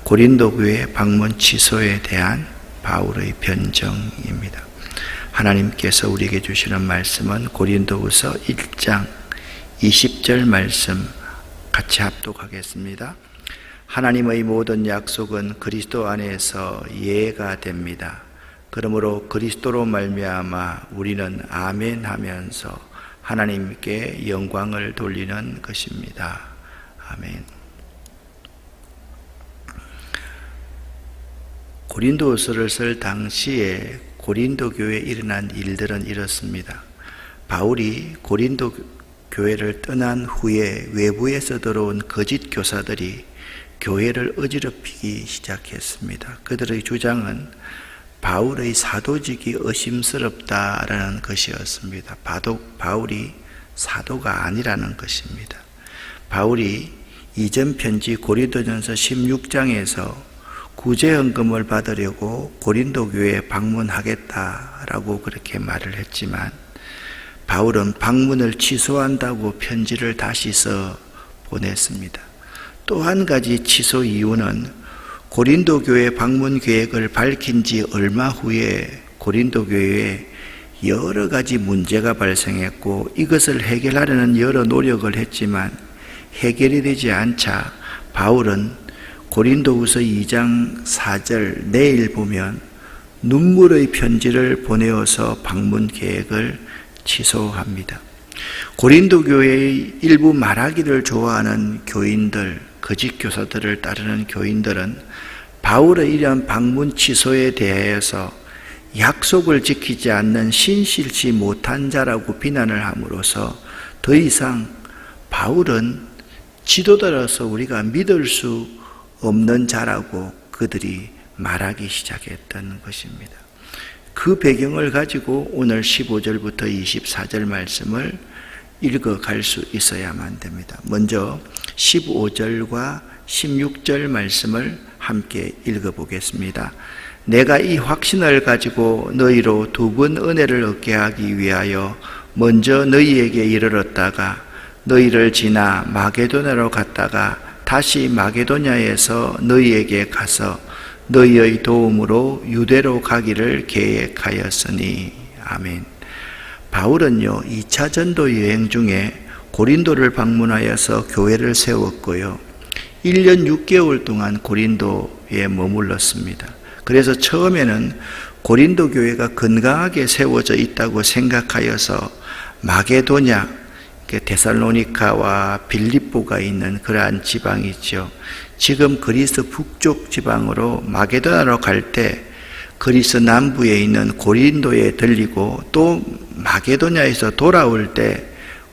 고린도 교회 방문 취소에 대한 바울의 변정입니다. 하나님께서 우리에게 주시는 말씀은 고린도후서 1장 20절 말씀 같이 합독하겠습니다. 하나님의 모든 약속은 그리스도 안에서 예가 됩니다. 그러므로 그리스도로 말미암아 우리는 아멘 하면서 하나님께 영광을 돌리는 것입니다. 아멘. 고린도후서를 쓸 당시에 고린도 교회에 일어난 일들은 이렇습니다. 바울이 고린도 교회를 떠난 후에 외부에서 들어온 거짓 교사들이 교회를 어지럽히기 시작했습니다. 그들의 주장은 바울의 사도직이 의심스럽다라는 것이었습니다. 바울이 사도가 아니라는 것입니다. 바울이 이전 편지 고린도전서 16장에서 구제헌금을 받으려고 고린도 교회에 방문하겠다라고 그렇게 말을 했지만 바울은 방문을 취소한다고 편지를 다시 써 보냈습니다. 또 한 가지 취소 이유는 고린도 교회 방문 계획을 밝힌 지 얼마 후에 고린도 교회에 여러 가지 문제가 발생했고 이것을 해결하려는 여러 노력을 했지만 해결이 되지 않자 바울은 고린도후서 2장 4절 내일 보면 눈물의 편지를 보내어서 방문 계획을 취소합니다. 고린도 교회의 일부 말하기를 좋아하는 교인들, 거짓 교사들을 따르는 교인들은 바울의 이러한 방문 취소에 대해서 약속을 지키지 않는 신실치 못한 자라고 비난을 함으로써 더 이상 바울은 지도자로서 우리가 믿을 수 없는 자라고 그들이 말하기 시작했던 것입니다. 그 배경을 가지고 오늘 15절부터 24절 말씀을 읽어갈 수 있어야만 됩니다. 먼저 15절과 16절 말씀을 함께 읽어보겠습니다. 내가 이 확신을 가지고 너희로 두 번 은혜를 얻게 하기 위하여 먼저 너희에게 이르렀다가 너희를 지나 마게도냐로 갔다가 다시 마게도냐에서 너희에게 가서 너희의 도움으로 유대로 가기를 계획하였으니. 아멘. 바울은요 2차 전도 여행 중에 고린도를 방문하여서 교회를 세웠고요 1년 6개월 동안 고린도에 머물렀습니다. 그래서 처음에는 고린도 교회가 건강하게 세워져 있다고 생각하여서 마게도냐, 데살로니카와 빌립보가 있는 그러한 지방이죠. 지금 그리스 북쪽 지방으로 마게도냐로 갈 때 그리스 남부에 있는 고린도에 들리고 또 마게도냐에서 돌아올 때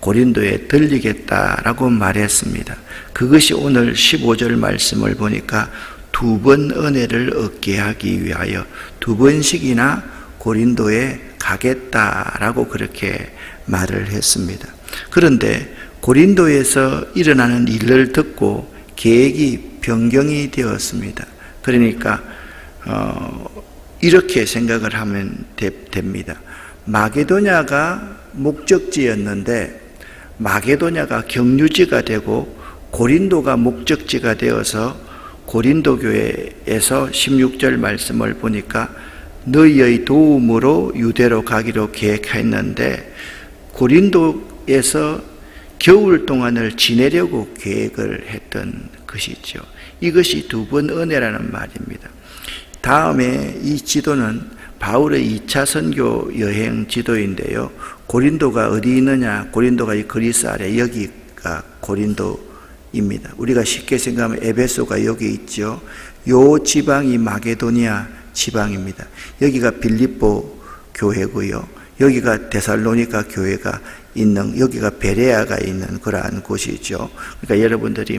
고린도에 들리겠다라고 말했습니다. 그것이 오늘 15절 말씀을 보니까 두 번 은혜를 얻게 하기 위하여 두 번씩이나 고린도에 가겠다라고 그렇게 말을 했습니다. 그런데 고린도에서 일어나는 일을 듣고 계획이 변경이 되었습니다. 그러니까 이렇게 생각을 하면 됩니다. 마게도냐가 목적지였는데 마게도냐가 경유지가 되고 고린도가 목적지가 되어서 고린도 교회에서 16절 말씀을 보니까 너희의 도움으로 유대로 가기로 계획했는데 고린도에서 겨울 동안을 지내려고 계획을 했던 것이죠. 이것이 두 번 은혜라는 말입니다. 다음에 이 지도는 바울의 2차 선교 여행 지도인데요. 고린도가 어디 있느냐? 고린도가 이 그리스 아래 여기가 고린도입니다. 우리가 쉽게 생각하면 에베소가 여기 있죠. 요 지방이 마게도니아 지방입니다. 여기가 빌립보 교회고요. 여기가 데살로니가 교회가 있는, 여기가 베레아가 있는 그러한 곳이죠. 그러니까 여러분들이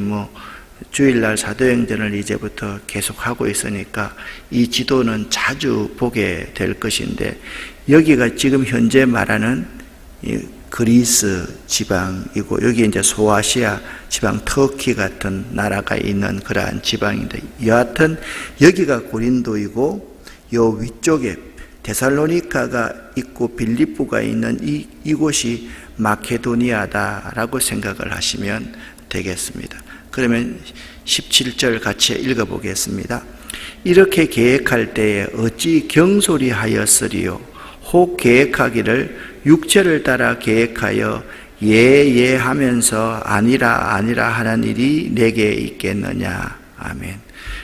주일날 사도행전을 이제부터 계속하고 있으니까 이 지도는 자주 보게 될 것인데 여기가 지금 현재 말하는 그리스 지방이고 여기 이제 소아시아 지방 터키 같은 나라가 있는 그러한 지방인데 여하튼 여기가 고린도이고 요 위쪽에 데살로니카가 있고 빌립보가 있는 이곳이 마케도니아다라고 생각을 하시면 되겠습니다. 그러면 17절 같이 읽어보겠습니다. 이렇게 계획할 때에 어찌 경솔히 하였으리요. 혹 계획하기를 육체를 따라 계획하여 예 하면서 아니라 하는 일이 내게 있겠느냐. 아멘.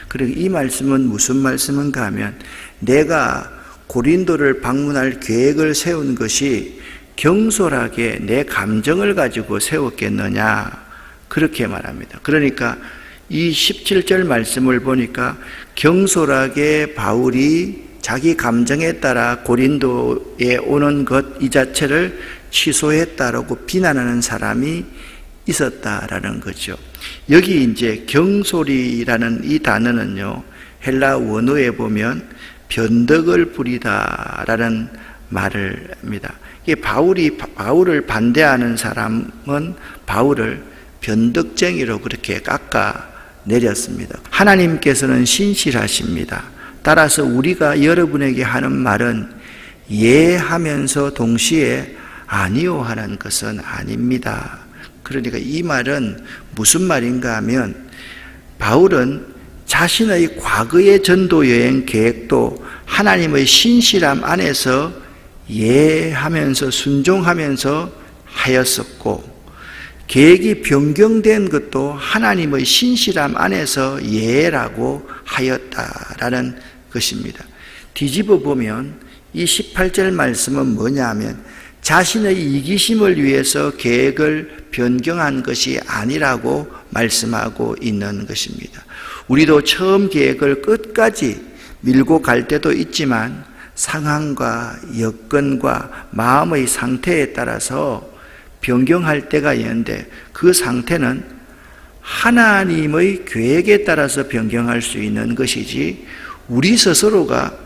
그리고 이 말씀은 무슨 말씀인가 하면 내가 고린도를 방문할 계획을 세운 것이 경솔하게 내 감정을 가지고 세웠겠느냐, 그렇게 말합니다. 그러니까 이 17절 말씀을 보니까 경솔하게 바울이 자기 감정에 따라 고린도에 오는 것 이 자체를 취소했다라고 비난하는 사람이 있었다라는 거죠. 여기 이제 경솔이라는 이 단어는요, 헬라 원어에 보면 변덕을 부리다라는 말을 합니다. 이게 바울을 반대하는 사람은 바울을 변덕쟁이로 그렇게 깎아내렸습니다. 하나님께서는 신실하십니다. 따라서 우리가 여러분에게 하는 말은 예 하면서 동시에 아니요 하는 것은 아닙니다. 그러니까 이 말은 무슨 말인가 하면 바울은 자신의 과거의 전도 여행 계획도 하나님의 신실함 안에서 예 하면서 순종하면서 하였었고, 계획이 변경된 것도 하나님의 신실함 안에서 예라고 하였다라는 것입니다. 뒤집어 보면 이 18절 말씀은 뭐냐 하면 자신의 이기심을 위해서 계획을 변경한 것이 아니라고 말씀하고 있는 것입니다. 우리도 처음 계획을 끝까지 밀고 갈 때도 있지만 상황과 여건과 마음의 상태에 따라서 변경할 때가 있는데, 그 상태는 하나님의 계획에 따라서 변경할 수 있는 것이지 우리 스스로가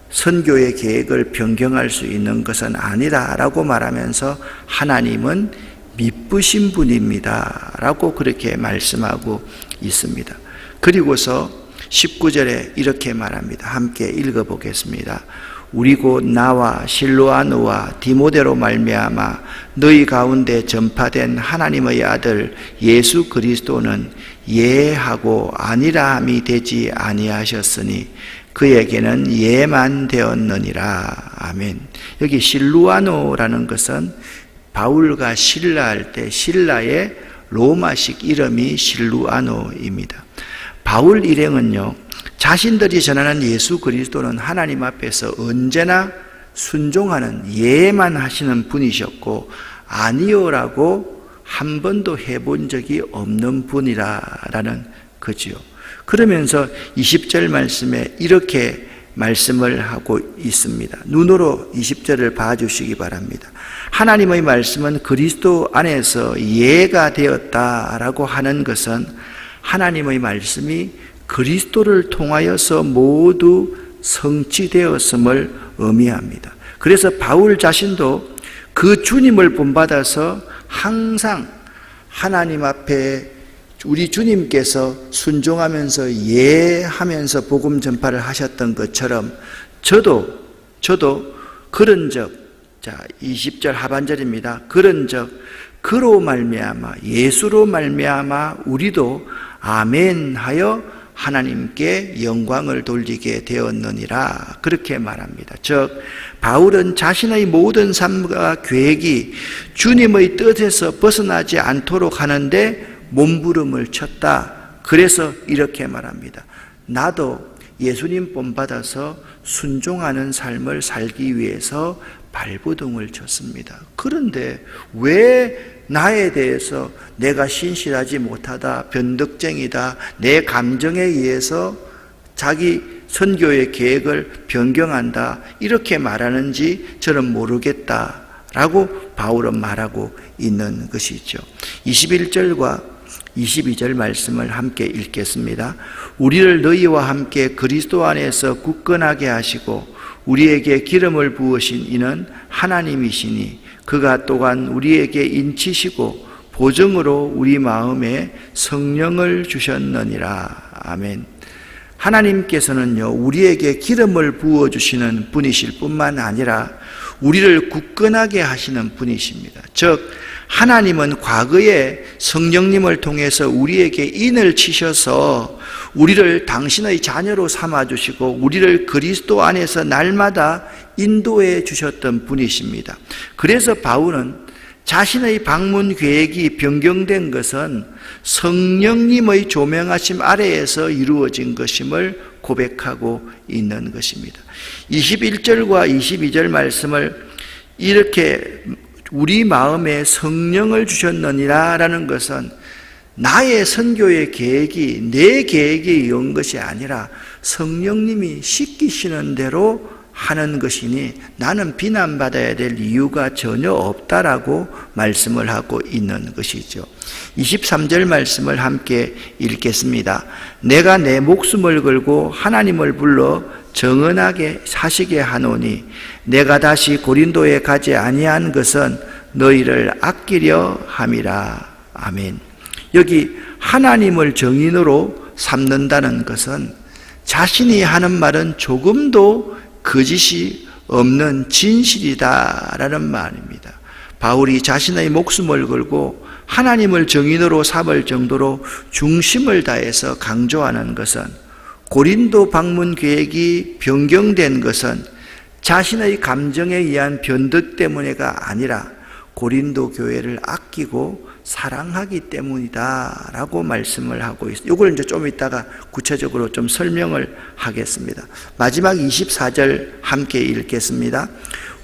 선교의 계획을 변경할 수 있는 것은 아니다라고 말하면서 하나님은 미쁘신 분입니다 라고 그렇게 말씀하고 있습니다. 그리고서 19절에 이렇게 말합니다. 함께 읽어보겠습니다. 우리 곧 나와 실로아노와 디모데로 말미암아 너희 가운데 전파된 하나님의 아들 예수 그리스도는 예하고 아니라함이 되지 아니하셨으니 그에게는 예만 되었느니라. 아멘. 여기 실루아노라는 것은 바울과 신라할 때 신라의 로마식 이름이 실루아노입니다. 바울 일행은요, 자신들이 전하는 예수 그리스도는 하나님 앞에서 언제나 순종하는 예만 하시는 분이셨고 아니요라고 한 번도 해본 적이 없는 분이라는 거지요. 그러면서 20절 말씀에 이렇게 말씀을 하고 있습니다. 눈으로 20절을 봐주시기 바랍니다. 하나님의 말씀은 그리스도 안에서 예가 되었다라고 하는 것은 하나님의 말씀이 그리스도를 통하여서 모두 성취되었음을 의미합니다. 그래서 바울 자신도 그 주님을 본받아서 항상 하나님 앞에 우리 주님께서 순종하면서 예하면서 복음 전파를 하셨던 것처럼 저도 그런즉, 자 20절 하반절입니다. 그런즉 그로 말미암아 예수로 말미암아 우리도 아멘 하여 하나님께 영광을 돌리게 되었느니라, 그렇게 말합니다. 즉 바울은 자신의 모든 삶과 계획이 주님의 뜻에서 벗어나지 않도록 하는데 몸부림을 쳤다. 그래서 이렇게 말합니다. 나도 예수님 본받아서 순종하는 삶을 살기 위해서 발버둥을 쳤습니다. 그런데 왜 나에 대해서 내가 신실하지 못하다, 변덕쟁이다, 내 감정에 의해서 자기 선교의 계획을 변경한다, 이렇게 말하는지 저는 모르겠다라고 바울은 말하고 있는 것이죠. 21절과 22절 말씀을 함께 읽겠습니다. 우리를 너희와 함께 그리스도 안에서 굳건하게 하시고 우리에게 기름을 부으신 이는 하나님이시니 그가 또한 우리에게 인치시고 보증으로 우리 마음에 성령을 주셨느니라. 아멘. 하나님께서는요, 우리에게 기름을 부어주시는 분이실 뿐만 아니라 우리를 굳건하게 하시는 분이십니다. 즉 하나님은 과거에 성령님을 통해서 우리에게 인을 치셔서 우리를 당신의 자녀로 삼아주시고 우리를 그리스도 안에서 날마다 인도해 주셨던 분이십니다. 그래서 바울은 자신의 방문 계획이 변경된 것은 성령님의 조명하심 아래에서 이루어진 것임을 고백하고 있는 것입니다. 21절과 22절 말씀을 이렇게 우리 마음에 성령을 주셨느니라 라는 것은 나의 선교의 계획이 내 계획이 온 것이 아니라 성령님이 시키시는 대로 하는 것이니 나는 비난받아야 될 이유가 전혀 없다라고 말씀을 하고 있는 것이죠. 23절 말씀을 함께 읽겠습니다. 내가 내 목숨을 걸고 하나님을 불러 정언하게 하시게 하노니 내가 다시 고린도에 가지 아니한 것은 너희를 아끼려 함이라. 아멘. 여기 하나님을 정인으로 삼는다는 것은 자신이 하는 말은 조금도 거짓이 없는 진실이다라는 말입니다. 바울이 자신의 목숨을 걸고 하나님을 정인으로 삼을 정도로 중심을 다해서 강조하는 것은 고린도 방문 계획이 변경된 것은 자신의 감정에 의한 변덕 때문에가 아니라 고린도 교회를 아끼고 사랑하기 때문이다 라고 말씀을 하고 있습니다. 이걸 이제 좀 이따가 구체적으로 좀 설명을 하겠습니다. 마지막 24절 함께 읽겠습니다.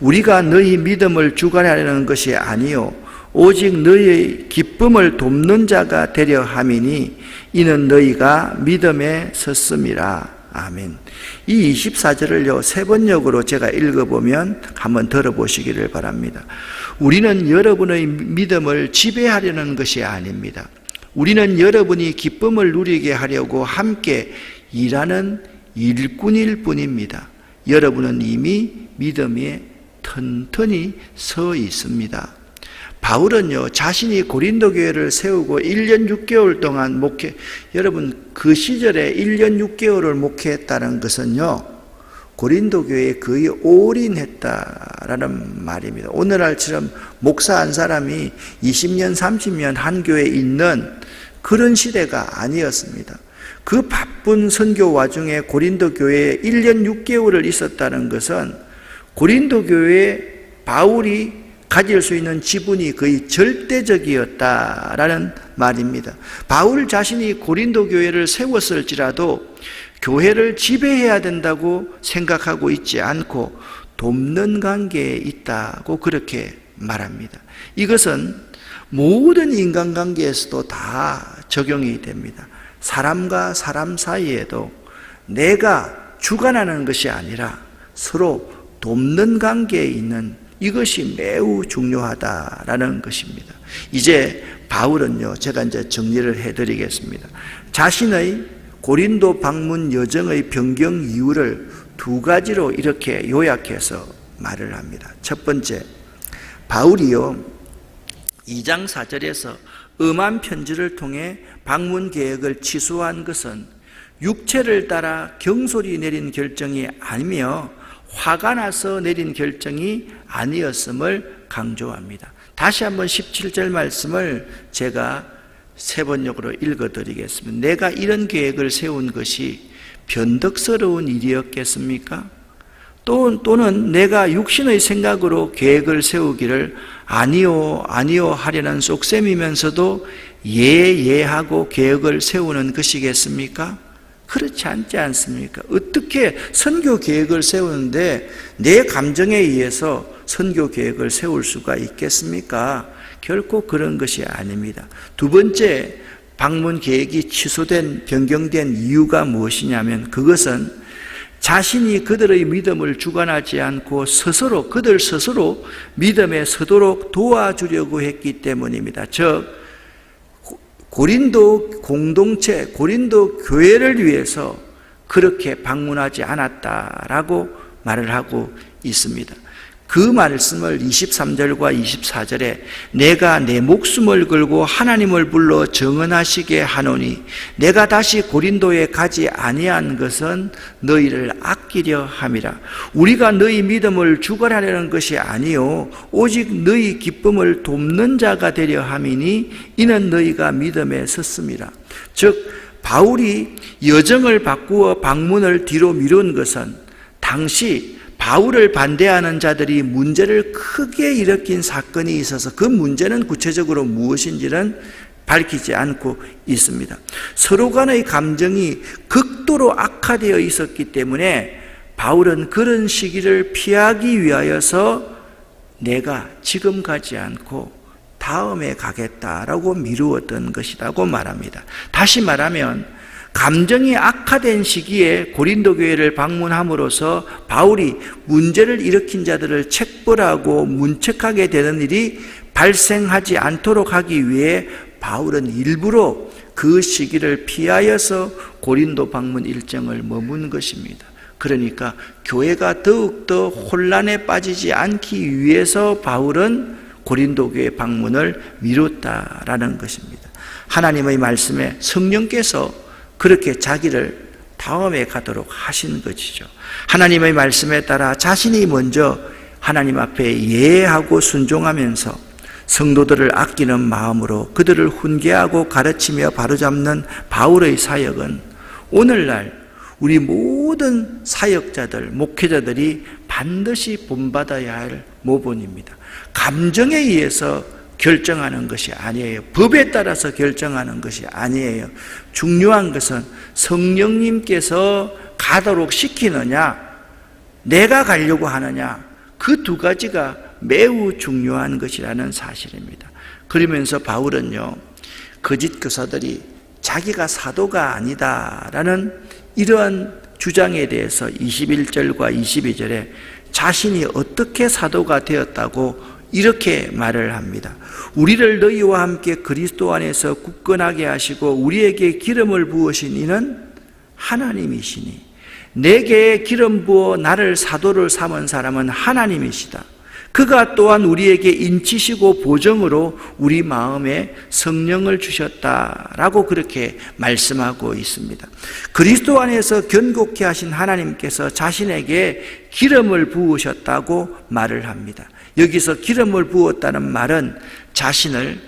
우리가 너희 믿음을 주관하려는 것이 아니요 오직 너희의 기쁨을 돕는 자가 되려 함이니 이는 너희가 믿음에 섰음이라. 아멘. 이 24절을요 세 번역으로 제가 읽어보면 한번 들어보시기를 바랍니다. 우리는 여러분의 믿음을 지배하려는 것이 아닙니다. 우리는 여러분이 기쁨을 누리게 하려고 함께 일하는 일꾼일 뿐입니다. 여러분은 이미 믿음에 튼튼히 서 있습니다. 바울은요 자신이 고린도 교회를 세우고 1년 6개월 동안 여러분 그 시절에 1년 6개월을 목회했다는 것은요 고린도 교회에 거의 올인했다라는 말입니다. 오늘날처럼 목사 한 사람이 20년 30년 한 교회에 있는 그런 시대가 아니었습니다. 그 바쁜 선교 와중에 고린도 교회에 1년 6개월을 있었다는 것은 고린도 교회에 바울이 가질 수 있는 지분이 거의 절대적이었다라는 말입니다. 바울 자신이 고린도 교회를 세웠을지라도 교회를 지배해야 된다고 생각하고 있지 않고 돕는 관계에 있다고 그렇게 말합니다. 이것은 모든 인간관계에서도 다 적용이 됩니다. 사람과 사람 사이에도 내가 주관하는 것이 아니라 서로 돕는 관계에 있는 이것이 매우 중요하다라는 것입니다. 이제 바울은요, 제가 이제 정리를 해드리겠습니다. 자신의 고린도 방문 여정의 변경 이유를 두 가지로 이렇게 요약해서 말을 합니다. 첫 번째, 바울이요 2장 4절에서 엄한 편지를 통해 방문 계획을 취소한 것은 육체를 따라 경솔히 내린 결정이 아니며 화가 나서 내린 결정이 아니었음을 강조합니다. 다시 한번 17절 말씀을 제가 세 번역으로 읽어드리겠습니다. 내가 이런 계획을 세운 것이 변덕스러운 일이었겠습니까? 또는 내가 육신의 생각으로 계획을 세우기를 아니요 하려는 속셈이면서도 예하고 계획을 세우는 것이겠습니까? 그렇지 않지 않습니까? 어떻게 선교 계획을 세우는데 내 감정에 의해서 선교 계획을 세울 수가 있겠습니까? 결코 그런 것이 아닙니다. 두 번째, 방문 계획이 변경된 이유가 무엇이냐면 그것은 자신이 그들의 믿음을 주관하지 않고 그들 스스로 믿음에 서도록 도와주려고 했기 때문입니다. 즉 고린도 공동체, 고린도 교회를 위해서 그렇게 방문하지 않았다라고 말을 하고 있습니다. 그 말씀을 23절과 24절에 내가 내 목숨을 걸고 하나님을 불러 정언하시게 하노니 내가 다시 고린도에 가지 아니한 것은 너희를 아끼려 함이라. 우리가 너희 믿음을 죽어라려는 것이 아니요 오직 너희 기쁨을 돕는 자가 되려 함이니 이는 너희가 믿음에 섰음이라. 즉 바울이 여정을 바꾸어 방문을 뒤로 미룬 것은 당시 바울을 반대하는 자들이 문제를 크게 일으킨 사건이 있어서 그 문제는 구체적으로 무엇인지는 밝히지 않고 있습니다. 서로 간의 감정이 극도로 악화되어 있었기 때문에 바울은 그런 시기를 피하기 위하여서 내가 지금 가지 않고 다음에 가겠다라고 미루었던 것이라고 말합니다. 다시 말하면 감정이 악화된 시기에 고린도 교회를 방문함으로써 바울이 문제를 일으킨 자들을 책벌하고 문책하게 되는 일이 발생하지 않도록 하기 위해 바울은 일부러 그 시기를 피하여서 고린도 방문 일정을 머문 것입니다. 그러니까 교회가 더욱더 혼란에 빠지지 않기 위해서 바울은 고린도 교회 방문을 미뤘다라는 것입니다. 하나님의 말씀에 성령께서 그렇게 자기를 다음에 가도록 하신 것이죠. 하나님의 말씀에 따라 자신이 먼저 하나님 앞에 예하고 순종하면서 성도들을 아끼는 마음으로 그들을 훈계하고 가르치며 바로잡는 바울의 사역은 오늘날 우리 모든 사역자들, 목회자들이 반드시 본받아야 할 모본입니다. 감정에 의해서 결정하는 것이 아니에요. 법에 따라서 결정하는 것이 아니에요. 중요한 것은 성령님께서 가도록 시키느냐, 내가 가려고 하느냐, 그 두 가지가 매우 중요한 것이라는 사실입니다. 그러면서 바울은요, 거짓 교사들이 자기가 사도가 아니다라는 이러한 주장에 대해서 21절과 22절에 자신이 어떻게 사도가 되었다고 이렇게 말을 합니다. 우리를 너희와 함께 그리스도 안에서 굳건하게 하시고 우리에게 기름을 부으신 이는 하나님이시니 내게 기름 부어 나를 사도를 삼은 사람은 하나님이시다. 그가 또한 우리에게 인치시고 보정으로 우리 마음에 성령을 주셨다라고 그렇게 말씀하고 있습니다. 그리스도 안에서 견고케 하신 하나님께서 자신에게 기름을 부으셨다고 말을 합니다. 여기서 기름을 부었다는 말은 자신을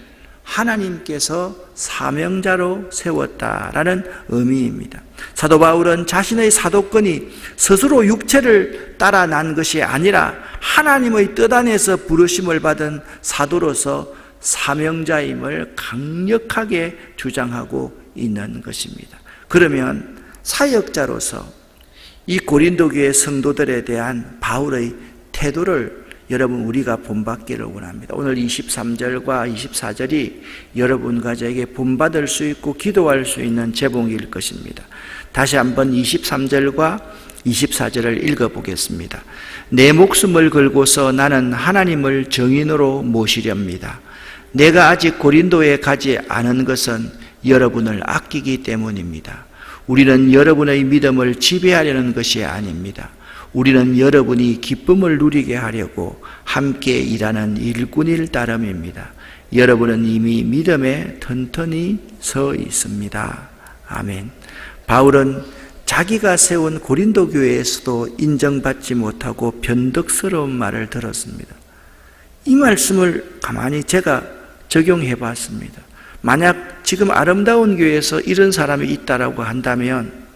하나님께서 사명자로 세웠다라는 의미입니다. 사도 바울은 자신의 사도권이 스스로 육체를 따라 난 것이 아니라 하나님의 뜻 안에서 부르심을 받은 사도로서 사명자임을 강력하게 주장하고 있는 것입니다. 그러면 사역자로서 이 고린도 교회 성도들에 대한 바울의 태도를 여러분 우리가 본받기를 원합니다. 오늘 23절과 24절이 여러분과 저에게 본받을 수 있고 기도할 수 있는 제목일 것입니다. 다시 한번 23절과 24절을 읽어보겠습니다. 내 목숨을 걸고서 나는 하나님을 증인으로 모시렵니다. 내가 아직 고린도에 가지 않은 것은 여러분을 아끼기 때문입니다. 우리는 여러분의 믿음을 지배하려는 것이 아닙니다. 우리는 여러분이 기쁨을 누리게 하려고 함께 일하는 일꾼일 따름입니다. 여러분은 이미 믿음에 튼튼히 서 있습니다. 아멘. 바울은 자기가 세운 고린도 교회에서도 인정받지 못하고 변덕스러운 말을 들었습니다. 이 말씀을 가만히 제가 적용해 봤습니다. 만약 지금 아름다운 교회에서 이런 사람이 있다라고 한다면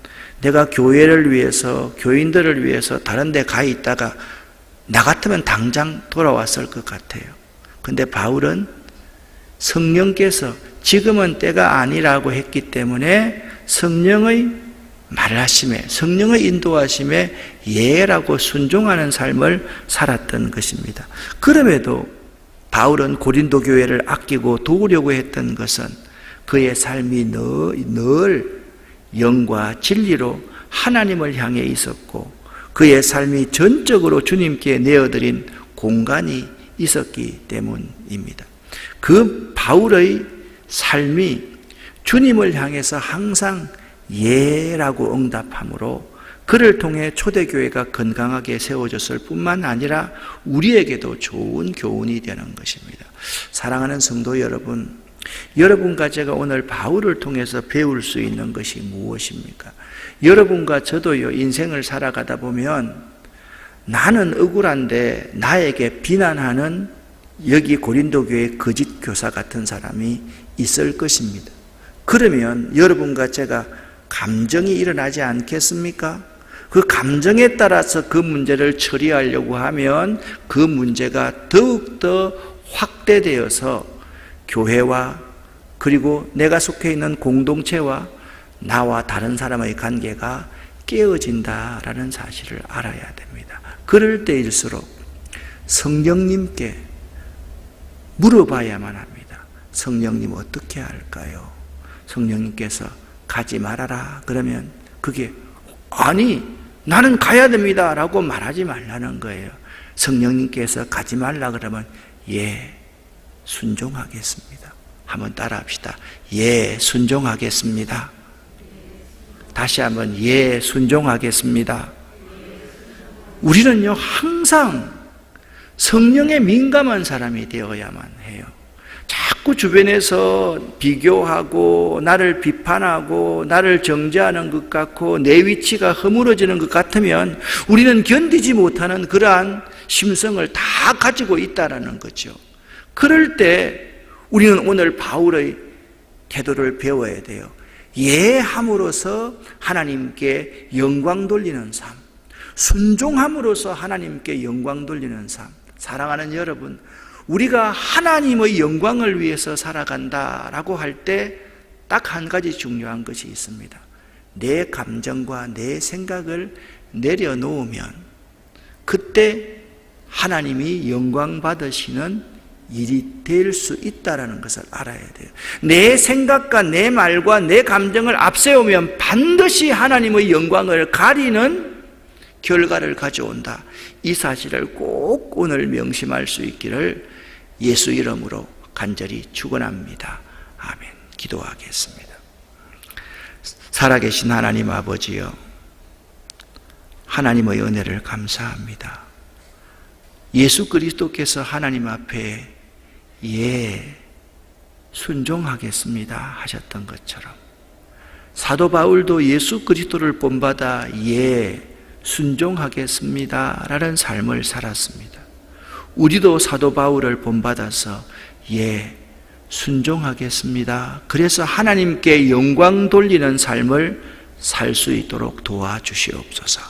내가 교회를 위해서, 교인들을 위해서 다른 데 가 있다가 나 같으면 당장 돌아왔을 것 같아요. 근데 바울은 성령께서 지금은 때가 아니라고 했기 때문에 성령의 말하심에, 성령의 인도하심에 예라고 순종하는 삶을 살았던 것입니다. 그럼에도 바울은 고린도 교회를 아끼고 도우려고 했던 것은 그의 삶이 늘 영과 진리로 하나님을 향해 있었고 그의 삶이 전적으로 주님께 내어드린 공간이 있었기 때문입니다. 그 바울의 삶이 주님을 향해서 항상 예라고 응답함으로 그를 통해 초대교회가 건강하게 세워졌을 뿐만 아니라 우리에게도 좋은 교훈이 되는 것입니다. 사랑하는 성도 여러분, 여러분과 제가 오늘 바울을 통해서 배울 수 있는 것이 무엇입니까? 여러분과 저도요, 인생을 살아가다 보면 나는 억울한데 나에게 비난하는 여기 고린도 교회 거짓 교사 같은 사람이 있을 것입니다. 그러면 여러분과 제가 감정이 일어나지 않겠습니까? 그 감정에 따라서 그 문제를 처리하려고 하면 그 문제가 더욱더 확대되어서 교회와 그리고 내가 속해 있는 공동체와 나와 다른 사람의 관계가 깨어진다라는 사실을 알아야 됩니다. 그럴 때일수록 성령님께 물어봐야만 합니다. 성령님 어떻게 할까요? 성령님께서 가지 말아라 그러면 그게 아니 나는 가야 됩니다 라고 말하지 말라는 거예요. 성령님께서 가지 말라 그러면 예 순종하겠습니다. 한번 따라합시다. 예 순종하겠습니다. 다시 한번 예 순종하겠습니다. 우리는요 항상 성령에 민감한 사람이 되어야만 해요. 자꾸 주변에서 비교하고 나를 비판하고 나를 정죄하는 것 같고 내 위치가 허물어지는 것 같으면 우리는 견디지 못하는 그러한 심성을 다 가지고 있다는 거죠. 그럴 때 우리는 오늘 바울의 태도를 배워야 돼요. 예함으로써 하나님께 영광 돌리는 삶, 순종함으로써 하나님께 영광 돌리는 삶. 사랑하는 여러분, 우리가 하나님의 영광을 위해서 살아간다라고 할 때 딱 한 가지 중요한 것이 있습니다. 내 감정과 내 생각을 내려놓으면 그때 하나님이 영광 받으시는 일이 될 수 있다는 것을 알아야 돼요. 내 생각과 내 말과 내 감정을 앞세우면 반드시 하나님의 영광을 가리는 결과를 가져온다. 이 사실을 꼭 오늘 명심할 수 있기를 예수 이름으로 간절히 축원합니다. 아멘. 기도하겠습니다. 살아계신 하나님 아버지여, 하나님의 은혜를 감사합니다. 예수 그리스도께서 하나님 앞에 예 순종하겠습니다 하셨던 것처럼 사도 바울도 예수 그리스도를 본받아 예 순종하겠습니다 라는 삶을 살았습니다. 우리도 사도 바울을 본받아서 예 순종하겠습니다. 그래서 하나님께 영광 돌리는 삶을 살 수 있도록 도와주시옵소서.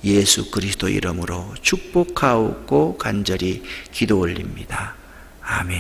예수 그리스도 이름으로 축복하옵고 간절히 기도 올립니다. 아멘.